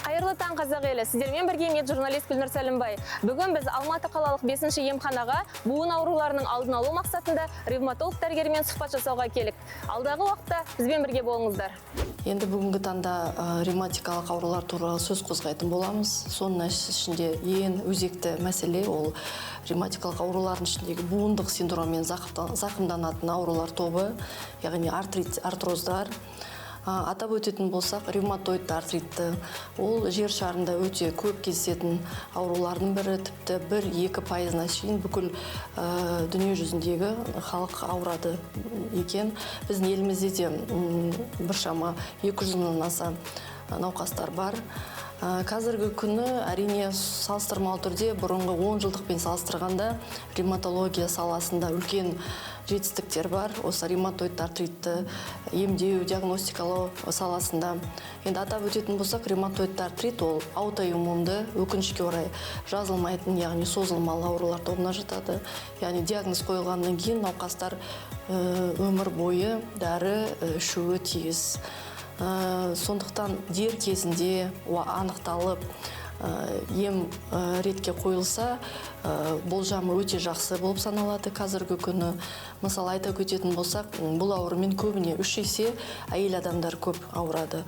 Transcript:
Қайырлы таң қазақ елі, сіздермен бірге мед журналист Гүлнұр Сәлімбай. Бүгін біз Алматы қалалық 5-ші емханаға буын ауруларының алдын алу мақсатында ревматолог дәрігермен сұхбат жасауға келік. Алдағы уақытта бізбен бірге болыңыздар. Енді бүгінгі таңда ревматикалық аурулар туралы сөз қозғайтын боламыз. Соның ішінде ең өзекті мәселе ол ревматикалық аурулардың ішіндегі буындық синдроммен зақымданатын аурулар тобы, яғни артроздар. Атап өтетін болсақ, ревматоидты артритті. Ол жер шарында өте көп кездесетін аурулардың бірі, тіпті 1-2%-на шейін бүкіл дүние жүзіндегі халық ауырады екен. Біздің елімізде де біршама 200-нан аса науқастар бар. Қазіргі күні әрине салыстырмалы түрде бұрынғы 10 жылдықпен салыстырғанда ревматология саласында үлкен жетістіктер бар. Осы ревматоидты артритті емдеу, диагностикалау саласында. Енді атап өтетін болсақ, ревматоидты артрит ол аутоиммунды, өкінішке орай жазылмайтын, яғни созылмалы аурулар тобына жатады. Яғни диагноз қойылғаннан кейін науқастар өмір бойы дәрі ішуі тиіс. Сондықтан дер кезінде анықталып, ем ретке қойылса, болжамы өте жақсы болып саналады қазіргі күні. Мысалы айта өтетін болсақ, бұл аурумен көбіне 3 есе әйел адамдар көп ауырады.